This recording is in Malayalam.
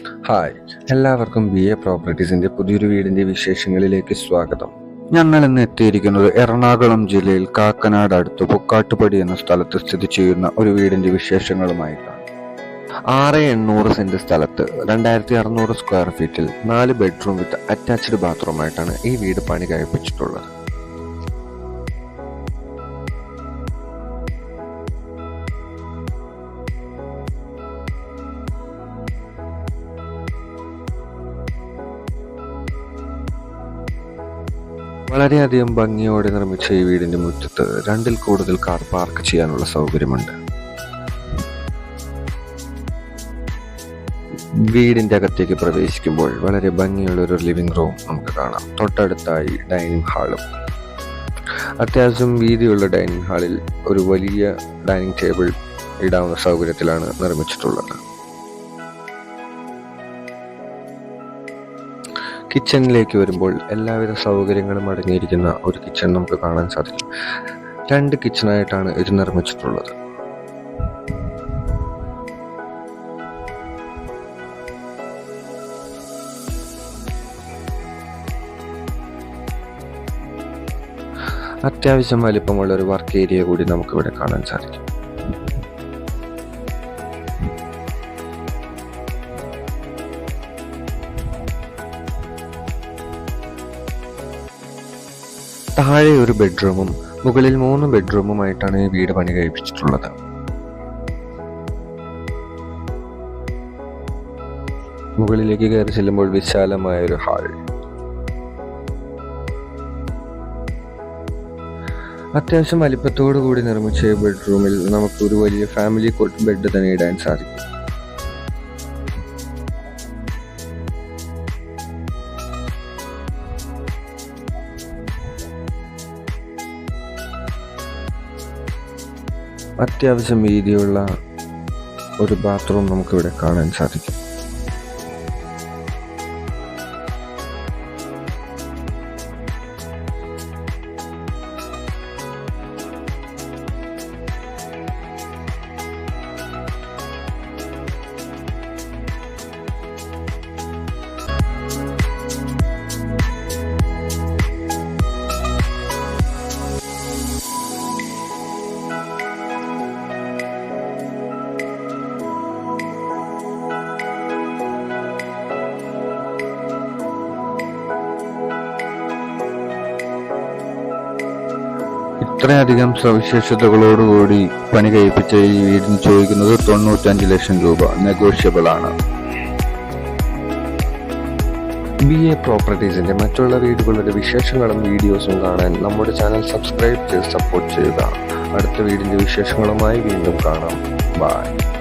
ഹായ്, എല്ലാവർക്കും BA പ്രോപ്പർട്ടീസിന്റെ പുതിയൊരു വീടിന്റെ വിശേഷങ്ങളിലേക്ക് സ്വാഗതം. ഞങ്ങൾ ഇന്ന് എത്തിയിരിക്കുന്നത് എറണാകുളം ജില്ലയിൽ കാക്കനാട് അടുത്ത് പുക്കാട്ടുപടി എന്ന സ്ഥലത്ത് സ്ഥിതി ചെയ്യുന്ന ഒരു വീടിന്റെ വിശേഷങ്ങളുമായിട്ടാണ്. 6,800 സെന്റ് സ്ഥലത്ത് 2,600 സ്ക്വയർ ഫീറ്റിൽ 4 ബെഡ്റൂം വിത്ത് അറ്റാച്ച്ഡ് ബാത്റൂമായിട്ടാണ് ഈ വീട് പണി കഴിപ്പിച്ചിട്ടുള്ളത്. വളരെയധികം ഭംഗിയോടെ നിർമ്മിച്ച ഈ വീടിന്റെ മുറ്റത്ത് 2-ൽ കൂടുതൽ കാർ പാർക്ക് ചെയ്യാനുള്ള സൗകര്യമുണ്ട്. വീടിന്റെ അകത്തേക്ക് പ്രവേശിക്കുമ്പോൾ വളരെ ഭംഗിയുള്ള ഒരു ലിവിംഗ് റൂം നമുക്ക് കാണാം. തൊട്ടടുത്തായി ഡൈനിങ് ഹാളും. അത്യാവശ്യം വീതിയുള്ള ഡൈനിങ് ഹാളിൽ ഒരു വലിയ ഡൈനിങ് ടേബിൾ ഇടാവുന്ന സൗകര്യത്തിലാണ് നിർമ്മിച്ചിട്ടുള്ളത്. കിച്ചണിലേക്ക് വരുമ്പോൾ എല്ലാവിധ സൗകര്യങ്ങളും അടങ്ങിയിരിക്കുന്ന ഒരു കിച്ചൺ നമുക്ക് കാണാൻ സാധിക്കും. 2 കിച്ചണായിട്ടാണ് ഇത് നിർമ്മിച്ചിട്ടുള്ളത്. അത്യാവശ്യം വലിപ്പമുള്ള ഒരു വർക്ക് ഏരിയ കൂടി നമുക്കിവിടെ കാണാൻ സാധിക്കും. താഴെ ഒരു ബെഡ്റൂമും മുകളിൽ 3 ബെഡ്റൂമുമായിട്ടാണ് ഈ വീട് പണി കഴിപ്പിച്ചിട്ടുള്ളത്. മുകളിലേക്ക് കയറി ചെല്ലുമ്പോൾ വിശാലമായ ഒരു ഹാൾ. അത്യാവശ്യം വലിപ്പത്തോടു കൂടി നിർമ്മിച്ച ഈ ബെഡ്റൂമിൽ നമുക്ക് ഒരു വലിയ ഫാമിലി കോട്ട് ബെഡ് തന്നെ ഇടാൻ സാധിക്കും. അത്യാവശ്യം വീതിയുള്ള ഒരു ബാത്റൂം നമുക്കിവിടെ കാണാൻ സാധിക്കും. ഇത്രയധികം സവിശേഷതകളോടുകൂടി പണി കഴിപ്പിച്ച ഈ വീടിന് ചോദിക്കുന്നത് 95 ലക്ഷം രൂപ. നെഗോഷ്യബിൾ ആണ്. BA പ്രോപ്പർട്ടീസിന്റെ മറ്റുള്ള വീടുകളുടെ വിശേഷങ്ങളും വീഡിയോസും കാണാൻ നമ്മുടെ ചാനൽ സബ്സ്ക്രൈബ് ചെയ്ത് സപ്പോർട്ട് ചെയ്യുക. അടുത്ത വീടിന്റെ വിശേഷങ്ങളുമായി വീണ്ടും കാണാം. ബൈ.